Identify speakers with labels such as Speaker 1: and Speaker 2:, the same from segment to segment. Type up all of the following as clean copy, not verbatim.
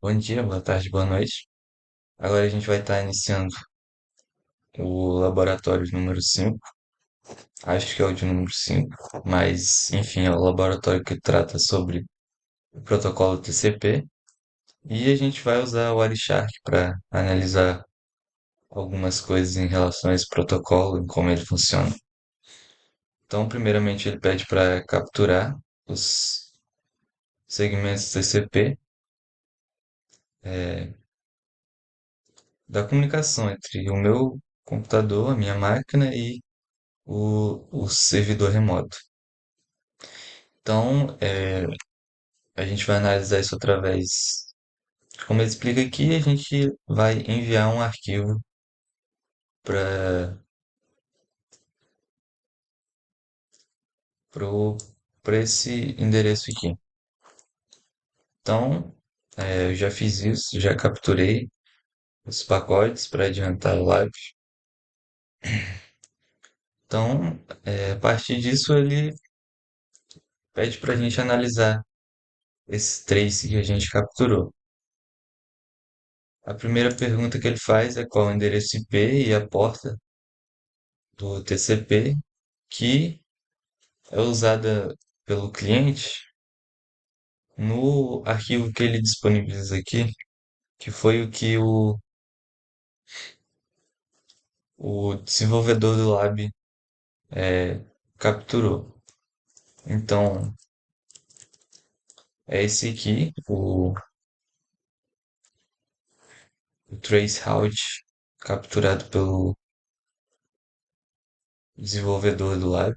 Speaker 1: Bom dia, boa tarde, boa noite. Agora a gente vai estar iniciando o laboratório número 5. Acho que é o de número 5, mas enfim, é o laboratório que trata sobre o protocolo TCP. E a gente vai usar o Wireshark para analisar algumas coisas em relação a esse protocolo e como ele funciona. Então, primeiramente, ele pede para capturar os segmentos TCP da comunicação entre o meu computador, a minha máquina e o servidor remoto. Então, a gente vai analisar isso através, como ele explica aqui, a gente vai enviar um arquivo para para esse endereço aqui. Então, eu já fiz isso, já capturei os pacotes para adiantar o live. Então, a partir disso, ele pede para a gente analisar esses três que a gente capturou. A primeira pergunta que ele faz é qual é o endereço IP e a porta do TCP que é usada pelo cliente no arquivo que ele disponibiliza aqui, que foi o que o desenvolvedor do Lab capturou. Então, é esse aqui, o traceroute capturado pelo desenvolvedor do Lab.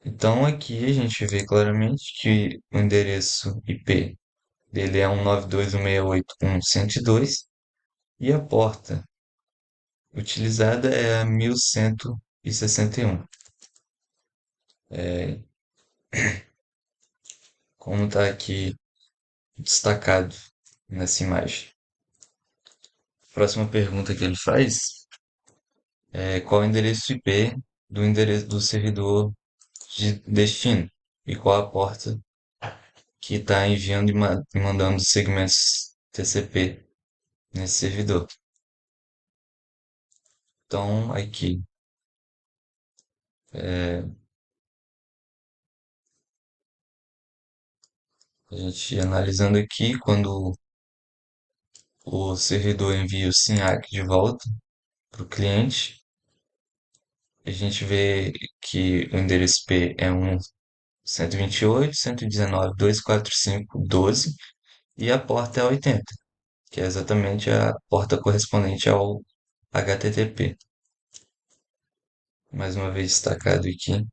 Speaker 1: Então, aqui a gente vê claramente que o endereço IP dele é 192.168.1.102 e a porta utilizada é a 1161. É, como está aqui destacado nessa imagem. Próxima pergunta que ele faz é qual é o endereço IP do endereço do servidor de destino e qual a porta que está enviando e mandando os segmentos TCP nesse servidor. Então, aqui, a gente analisando aqui, quando o servidor envia o SYNACK de volta para o cliente, a gente vê que o endereço IP é 128.119.245.12 e a porta é 80, que é exatamente a porta correspondente ao HTTP. Mais uma vez destacado aqui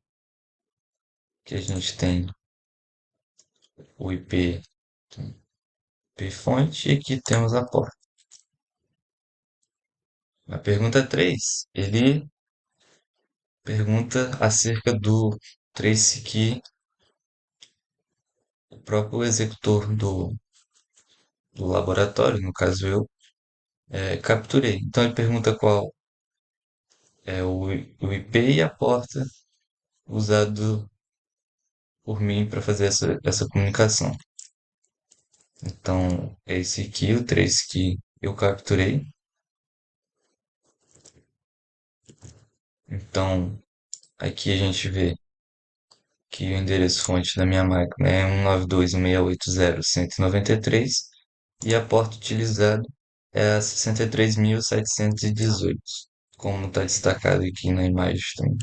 Speaker 1: que a gente tem o IP, IP fonte e aqui temos a porta. Na pergunta 3, ele pergunta acerca do trace que o próprio executor do laboratório, no caso eu, capturei. Então ele pergunta qual é o IP e a porta usado por mim para fazer essa comunicação. Então, é esse aqui, o trace que eu capturei. Então, aqui a gente vê que o endereço fonte da minha máquina é 192.168.0.193 e a porta utilizada é a 63.718, como está destacado aqui na imagem também.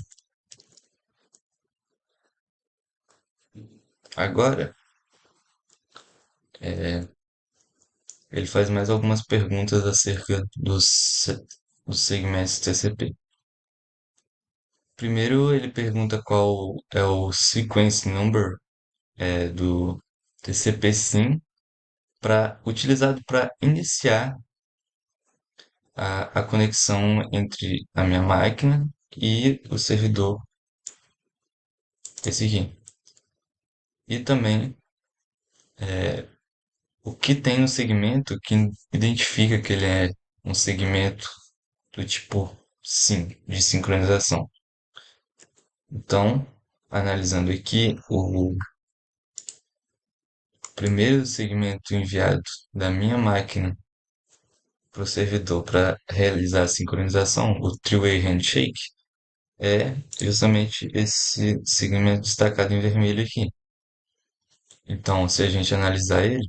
Speaker 1: Agora, ele faz mais algumas perguntas acerca dos segmentos TCP. Primeiro, ele pergunta qual é o sequence number do TCP/SYN utilizado para iniciar a conexão entre a minha máquina e o servidor, esse aqui. E também o que tem no segmento que identifica que ele é um segmento do tipo SYN, de sincronização. Então, analisando aqui primeiro segmento enviado da minha máquina para o servidor para realizar a sincronização, o three-way handshake, é justamente esse segmento destacado em vermelho aqui. Então, se a gente analisar ele,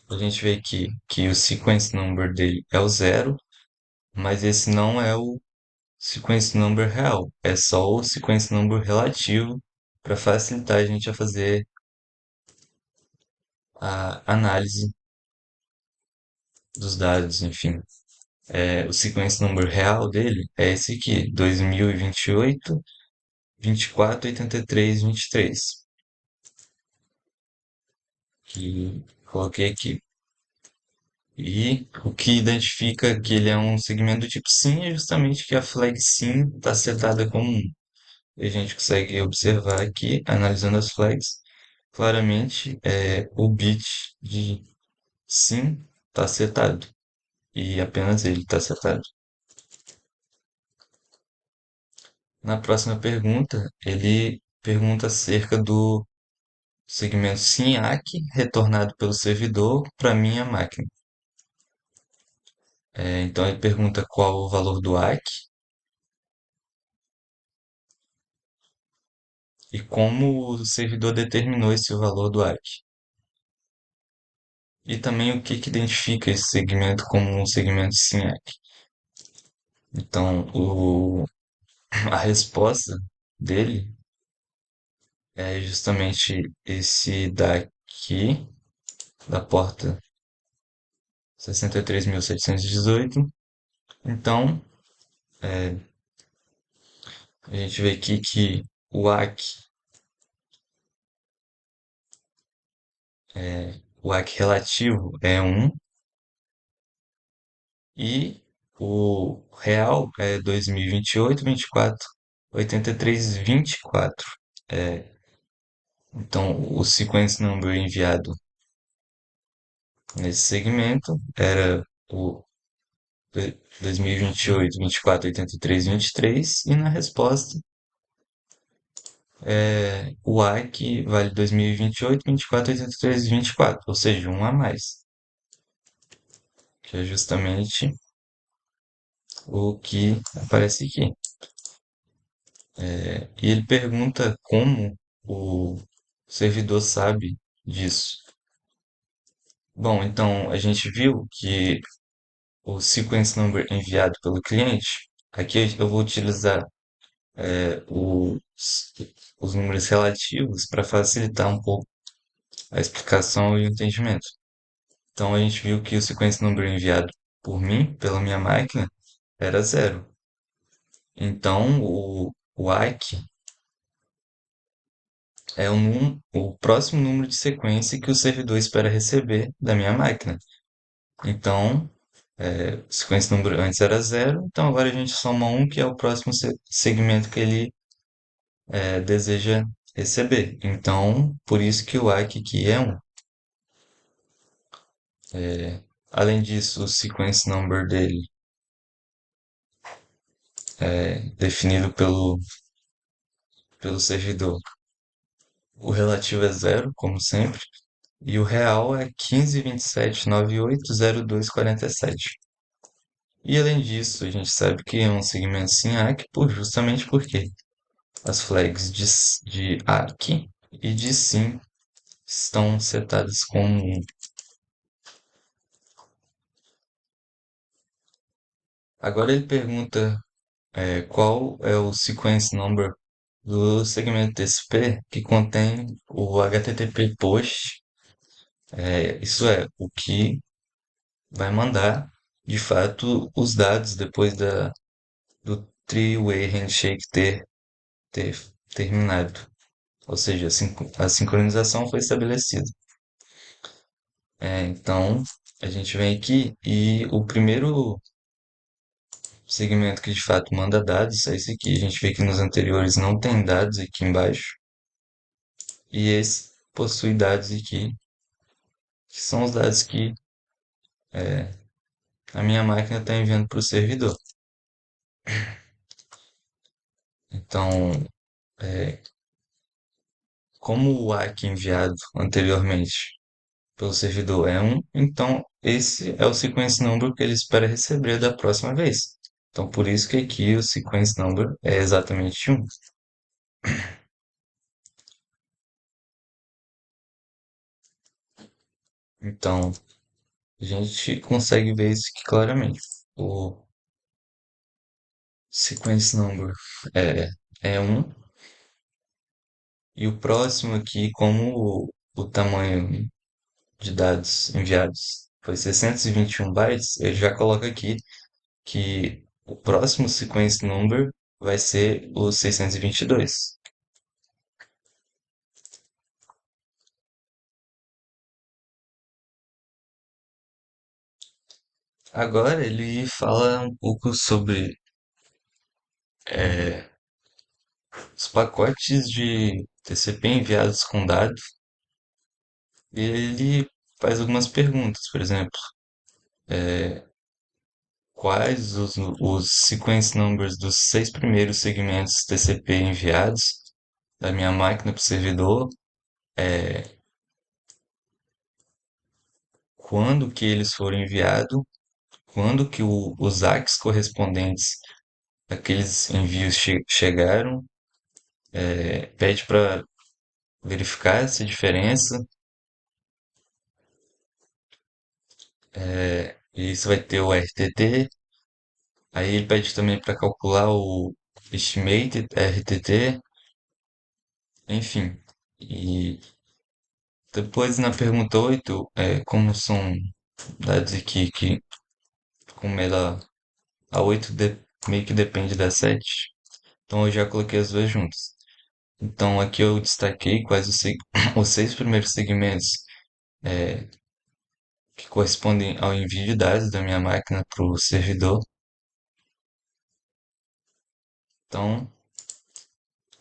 Speaker 1: a gente vê que o sequence number dele é o zero, mas esse não é o sequence number real, é só o sequence number relativo para facilitar a gente a fazer a análise dos dados, enfim. O sequence number real dele é esse aqui, 2028, 24, 83, 23, que coloquei aqui. E o que identifica que ele é um segmento do tipo sim é justamente que a flag sim está setada como um. E a gente consegue observar aqui, analisando as flags, claramente o bit de sim está setado. E apenas ele está setado. Na próxima pergunta, ele pergunta acerca do segmento SYNAC retornado pelo servidor para minha máquina. Então ele pergunta qual o valor do ACK e como o servidor determinou esse valor do ACK. E também o que identifica esse segmento como um segmento SYNAC. Então, a resposta dele é justamente esse daqui, da porta 63.718. Então, a gente vê aqui que o ACK relativo é um e o real é 2028, 24, 83, 24. É, então, o sequence number enviado nesse segmento era o 2028, 24, 83, 23 e na resposta o ARC vale 2028, 24, 83, 24, ou seja, um a mais, que é justamente o que aparece aqui. E ele pergunta como o servidor sabe disso. Bom, então a gente viu que o sequence number enviado pelo cliente, aqui eu vou utilizar os, os números relativos para facilitar um pouco a explicação e o entendimento. Então a gente viu que o sequence number enviado por mim, pela minha máquina, era zero. Então o ACK é o próximo número de sequência que o servidor espera receber da minha máquina. Então, o sequence number antes era zero, então agora a gente soma um, que é o próximo segmento que ele deseja receber. Então, por isso que o ACK aqui é um. Além disso, o sequence number dele é definido pelo servidor. O relativo é zero, como sempre, e o real é 1527980247. E além disso, a gente sabe que é um segmento sem ACK justamente porque as flags de ACK e de SYN estão setadas como um. Agora ele pergunta qual é o sequence number do segmento TCP que contém o HTTP post. Isso é, o que vai mandar, de fato, os dados depois do three-way handshake ter terminado. Ou seja, a sincronização foi estabelecida. Então, a gente vem aqui e o primeiro segmento que de fato manda dados é esse aqui. A gente vê que nos anteriores não tem dados aqui embaixo. E esse possui dados aqui, que são os dados que a minha máquina está enviando para o servidor. Então, como o ACK enviado anteriormente pelo servidor é um, então esse é o sequence number que ele espera receber da próxima vez. Então, por isso que aqui o sequence number é exatamente um. Então, a gente consegue ver isso aqui claramente. O sequence number é, é um, e o próximo aqui, como o tamanho de dados enviados foi 621 bytes, ele já coloca aqui que o próximo sequence number vai ser o 622. Agora ele fala um pouco sobre é, os pacotes de TCP enviados com dados e ele faz algumas perguntas, por exemplo, quais os sequence numbers dos 6 primeiros segmentos TCP enviados da minha máquina para o servidor, quando que eles foram enviados, quando que os ACKs correspondentes àqueles envios chegaram, pede para verificar essa diferença. E isso vai ter o RTT. Aí ele pede também para calcular o Estimated RTT, enfim. E depois na pergunta 8 como são dados aqui que, como ela, a 8 meio que depende da 7, então eu já coloquei as duas juntas. Então aqui eu destaquei quais os 6 primeiros segmentos que correspondem ao envio de dados da minha máquina para o servidor. Então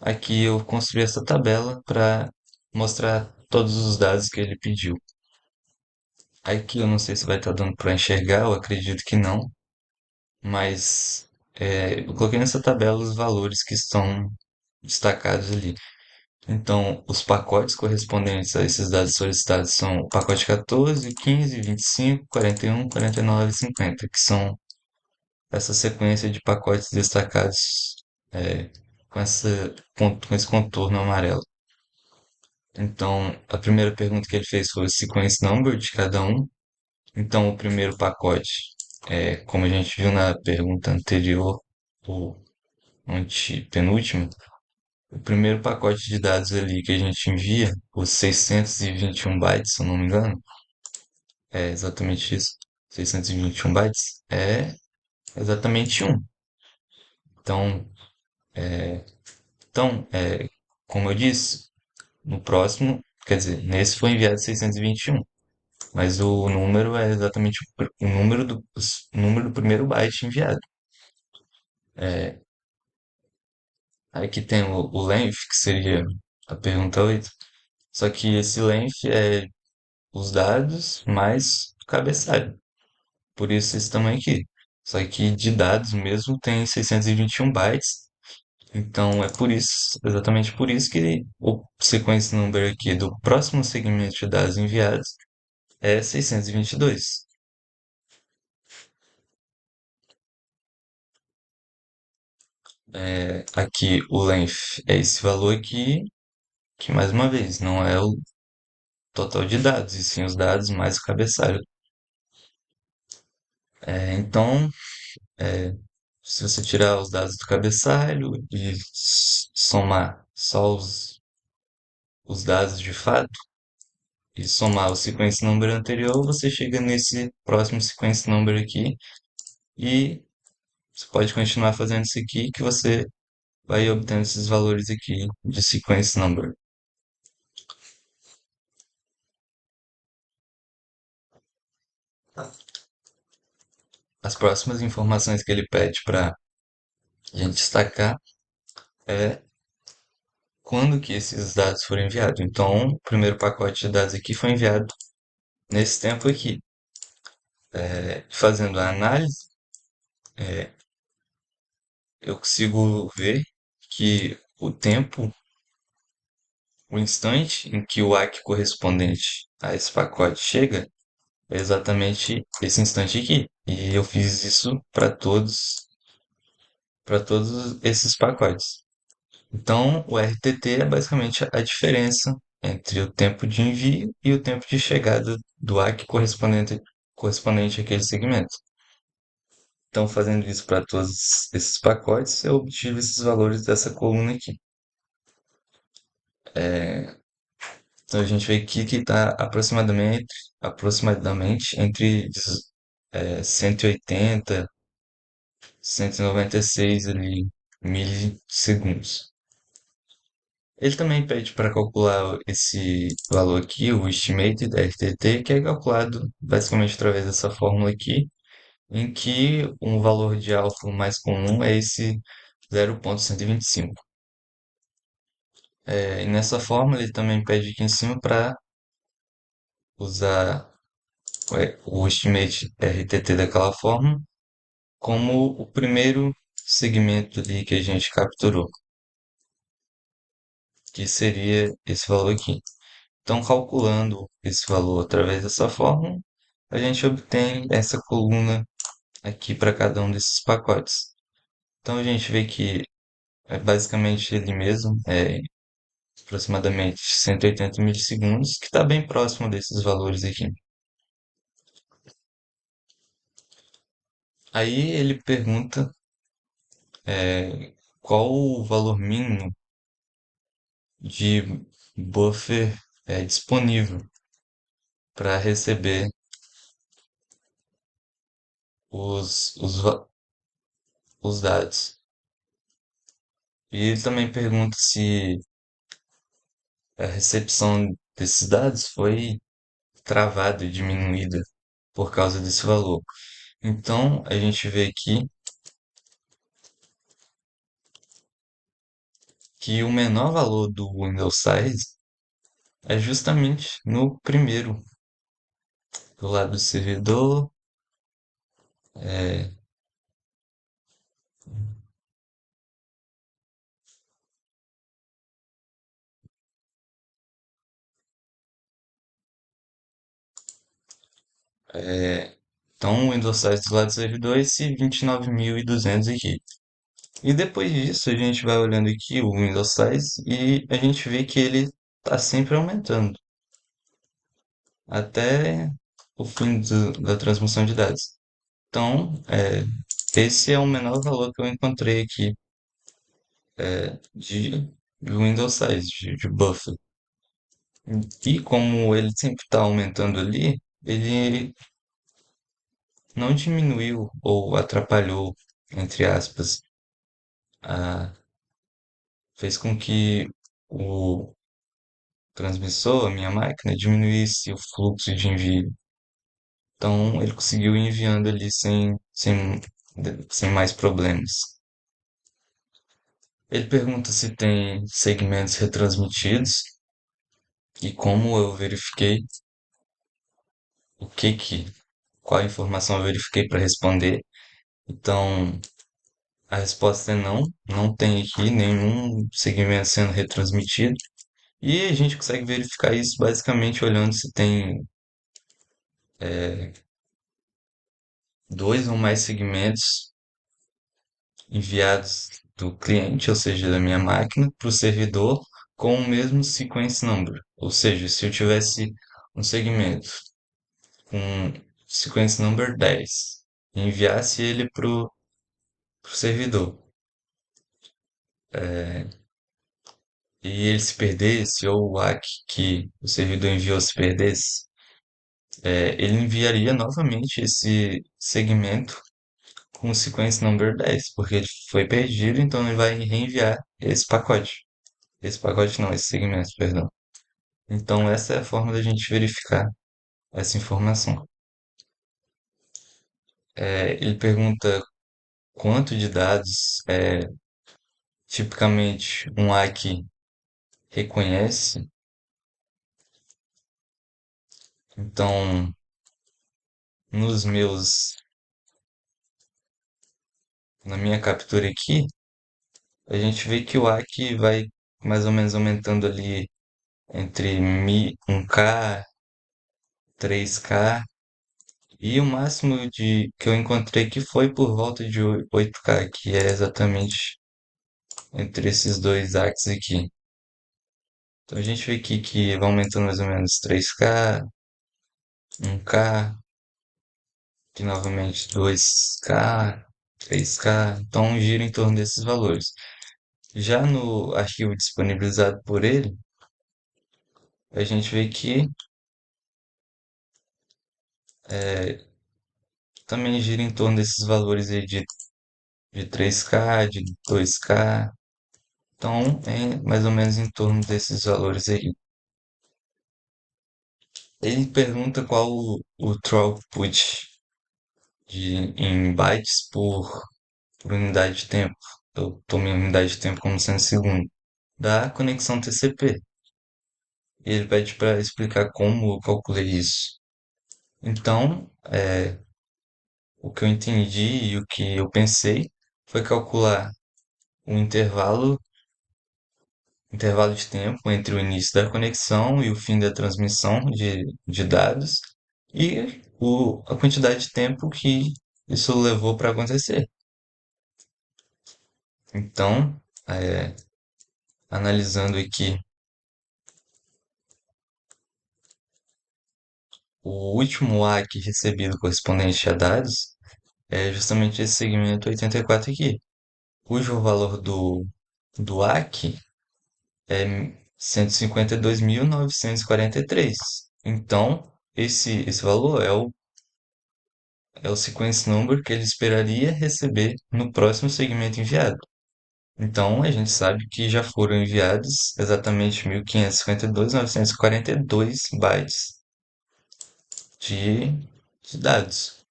Speaker 1: aqui eu construí essa tabela para mostrar todos os dados que ele pediu. Aqui eu não sei se vai estar dando para enxergar, eu acredito que não, mas eu coloquei nessa tabela os valores que estão destacados ali. Então, os pacotes correspondentes a esses dados solicitados são o pacote 14, 15, 25, 41, 49 e 50, que são essa sequência de pacotes destacados é, com esse contorno amarelo. Então, a primeira pergunta que ele fez foi o sequence number de cada um. Então, o primeiro pacote, como a gente viu na pergunta anterior, o antepenúltimo, o primeiro pacote de dados ali que a gente envia, os 621 bytes, se eu não me engano, é exatamente isso, 621 bytes, é exatamente um. Então, como eu disse, no próximo, quer dizer, nesse foi enviado 621. Mas o número é exatamente o número do primeiro byte enviado. Aqui tem o length, que seria a pergunta 8. Só que esse length é os dados mais o cabeçalho. Por isso esse tamanho aqui. Só que de dados mesmo tem 621 bytes. Então é por isso, exatamente por isso que o sequence number aqui do próximo segmento de dados enviados é 622. Aqui o length é esse valor aqui, que mais uma vez não é o total de dados, e sim os dados mais o cabeçalho. Então, se você tirar os dados do cabeçalho e somar só os dados de fato, e somar o sequence number anterior, você chega nesse próximo sequence number aqui, e você pode continuar fazendo isso aqui, que você vai obtendo esses valores aqui de sequence number. As próximas informações que ele pede para a gente destacar é quando que esses dados foram enviados. Então, o primeiro pacote de dados aqui foi enviado nesse tempo aqui. Fazendo a análise, eu consigo ver que o tempo O instante em que o ACK correspondente a esse pacote chega é exatamente esse instante aqui. E eu fiz isso para todos esses pacotes. Então, o RTT é basicamente a diferença entre o tempo de envio e o tempo de chegada do ACK correspondente àquele segmento. Então, fazendo isso para todos esses pacotes, eu obtive esses valores dessa coluna aqui. Então, a gente vê aqui que está aproximadamente entre 180 196 ali, milissegundos. Ele também pede para calcular esse valor aqui, o estimated RTT, que é calculado basicamente através dessa fórmula aqui, em que um valor de alfa mais comum é esse 0,125. E nessa fórmula ele também pede aqui em cima para usar o estimate RTT daquela forma como o primeiro segmento ali que a gente capturou, que seria esse valor aqui. Então, calculando esse valor através dessa fórmula, a gente obtém essa coluna aqui para cada um desses pacotes. Então, a gente vê que é basicamente ele mesmo, é aproximadamente 180 milissegundos, que está bem próximo desses valores aqui. Aí ele pergunta qual o valor mínimo de buffer disponível para receber os, os, va- os dados. E ele também pergunta se a recepção desses dados foi travada e diminuída por causa desse valor. Então, a gente vê aqui que o menor valor do Windows Size é justamente no primeiro, do lado do servidor. É, então, o Windows Size do lado do servidor é esse 29.200 aqui. E depois disso, a gente vai olhando aqui o Windows Size e a gente vê que ele está sempre aumentando até o fim da transmissão de dados. Então, esse é o menor valor que eu encontrei aqui de Windows Size, de buffer. E como ele sempre está aumentando ali, ele não diminuiu ou atrapalhou, entre aspas, a, fez com que o transmissor, a minha máquina, diminuísse o fluxo de envio. Então ele conseguiu ir enviando ali sem mais problemas. Ele pergunta se tem segmentos retransmitidos e como eu verifiquei o que que, qual informação eu verifiquei para responder. Então, a resposta é não, não tem aqui nenhum segmento sendo retransmitido. E a gente consegue verificar isso basicamente olhando se tem dois ou mais segmentos enviados do cliente, ou seja, da minha máquina, para o servidor com o mesmo sequence number. Ou seja, se eu tivesse um segmento com sequence number 10 e enviasse ele para o servidor, e ele se perdesse, ou o ACK que o servidor enviou se perdesse, ele enviaria novamente esse segmento com o sequence number 10, porque ele foi perdido, então ele vai reenviar esse pacote. Esse pacote não, esse segmento, perdão. Então essa é a forma da gente verificar essa informação. Ele pergunta quanto de dados tipicamente um hack reconhece. Então, nos meus, na minha captura aqui, a gente vê que o hack vai mais ou menos aumentando ali entre 1K, 3K e o máximo de que eu encontrei que foi por volta de 8K, que é exatamente entre esses dois axes aqui. Então a gente vê aqui que vai aumentando mais ou menos 3K, 1K, que novamente 2K, 3K, então gira em torno desses valores. Já no arquivo disponibilizado por ele, a gente vê que é, também gira em torno desses valores aí de 3K, de 2K. Então, é mais ou menos em torno desses valores aí. Ele pergunta qual o throughput em bytes por unidade de tempo. Eu tomei a unidade de tempo como sendo segundo. Da conexão TCP. E ele pede para explicar como eu calculei isso. Então, o que eu entendi e o que eu pensei foi calcular o intervalo de tempo entre o início da conexão e o fim da transmissão de dados e a quantidade de tempo que isso levou para acontecer. Então, é, analisando aqui o último ACK recebido correspondente a dados, é justamente esse segmento 84 aqui, cujo valor do ACK é 152.943. Então, esse valor é o sequence number que ele esperaria receber no próximo segmento enviado. Então, a gente sabe que já foram enviados exatamente 1.552.942 bytes de, de dados.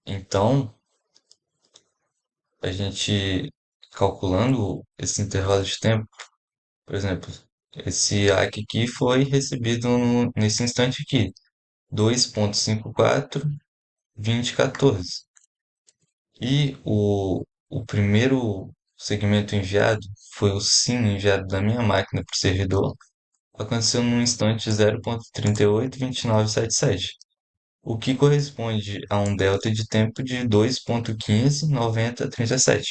Speaker 1: Então, a gente calculando esse intervalo de tempo, por exemplo, esse ACK aqui foi recebido nesse instante aqui, 2.54.2014. E o primeiro segmento enviado foi o SYN enviado da minha máquina para o servidor. Aconteceu no instante 0.382977, o que corresponde a um delta de tempo de 2.159037.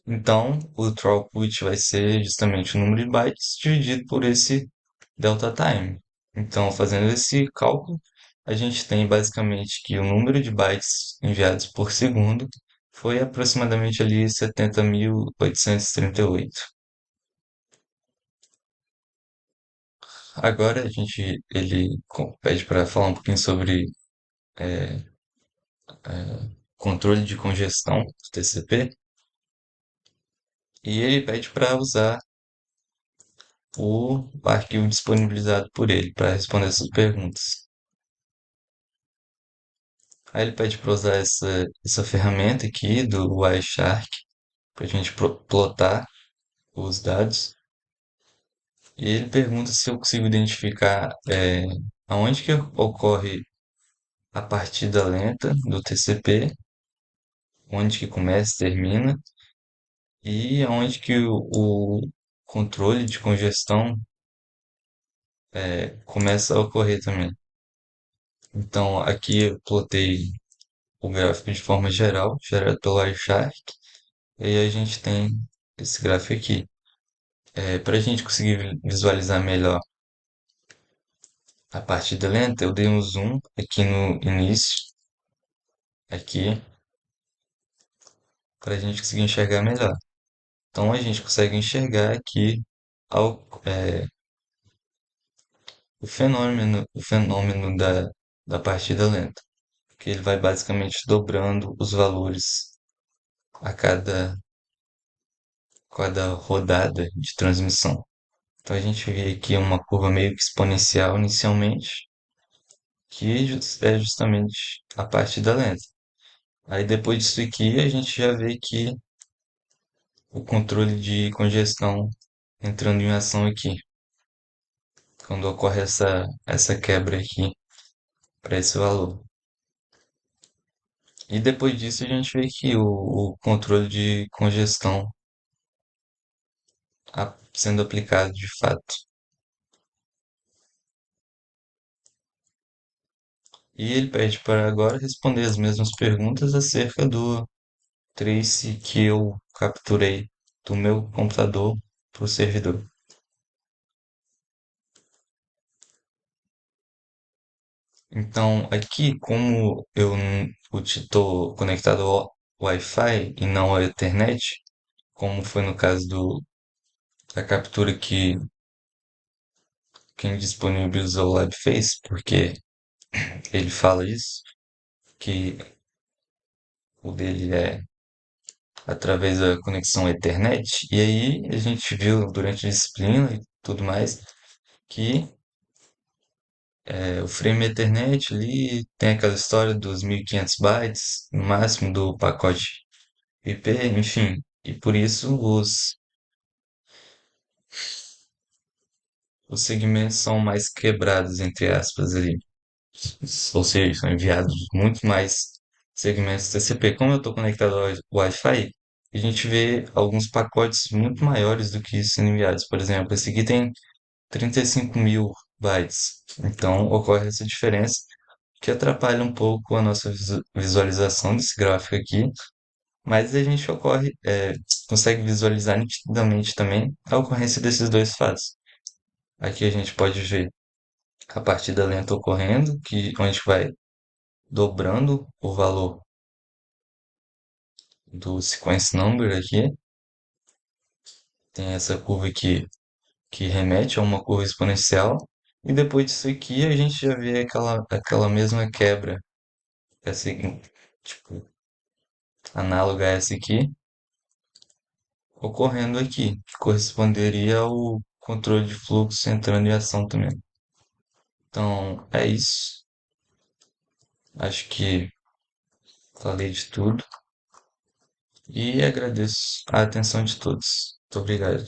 Speaker 1: Então, o throughput vai ser justamente o número de bytes dividido por esse delta time. Então, fazendo esse cálculo, a gente tem basicamente que o número de bytes enviados por segundo foi aproximadamente ali 70.838. Agora ele pede para falar um pouquinho sobre controle de congestão do TCP e ele pede para usar o arquivo disponibilizado por ele para responder essas perguntas. Aí ele pede para usar essa ferramenta aqui do Wireshark para a gente plotar os dados. E ele pergunta se eu consigo identificar aonde que ocorre a partida lenta do TCP, onde que começa e termina, e aonde que o controle de congestão começa a ocorrer também. Então, aqui eu plotei o gráfico de forma geral, gerado pelo Wireshark, e aí a gente tem esse gráfico aqui. Para a gente conseguir visualizar melhor a partida lenta, eu dei um zoom aqui no início, aqui, para a gente conseguir enxergar melhor. Então a gente consegue enxergar aqui o fenômeno da partida lenta, que ele vai basicamente dobrando os valores a cada rodada de transmissão. Então a gente vê aqui uma curva meio que exponencial inicialmente, que é justamente a partida lenta. Aí depois disso aqui a gente já vê que o controle de congestão entrando em ação aqui, quando ocorre essa quebra aqui para esse valor. E depois disso a gente vê que o controle de congestão sendo aplicado de fato. E ele pede para agora responder as mesmas perguntas acerca do trace que eu capturei do meu computador para o servidor. Então, aqui, como eu estou conectado ao Wi-Fi e não à Ethernet, como foi no caso da captura que quem disponibilizou o Lab fez, porque ele fala isso, que o dele é através da conexão Ethernet, e aí a gente viu durante a disciplina e tudo mais que o frame Ethernet ali tem aquela história dos 1500 bytes no máximo do pacote IP, enfim, e por isso os segmentos são mais quebrados, entre aspas, ali. Ou seja, são enviados muito mais segmentos TCP. Como eu estou conectado ao Wi-Fi, a gente vê alguns pacotes muito maiores do que isso sendo enviados. Por exemplo, esse aqui tem 35.000 bytes. Então ocorre essa diferença que atrapalha um pouco a nossa visualização desse gráfico aqui, mas a gente consegue visualizar nitidamente também a ocorrência desses dois fatos. Aqui a gente pode ver a partida lenta ocorrendo, onde vai dobrando o valor do sequence number aqui. Tem essa curva aqui que remete a uma curva exponencial. E depois disso aqui a gente já vê aquela mesma quebra, essa, tipo, análoga a essa aqui, ocorrendo aqui, que corresponderia ao controle de fluxo entrando em ação também. Então, é isso. Acho que falei de tudo e agradeço a atenção de todos. Muito obrigado.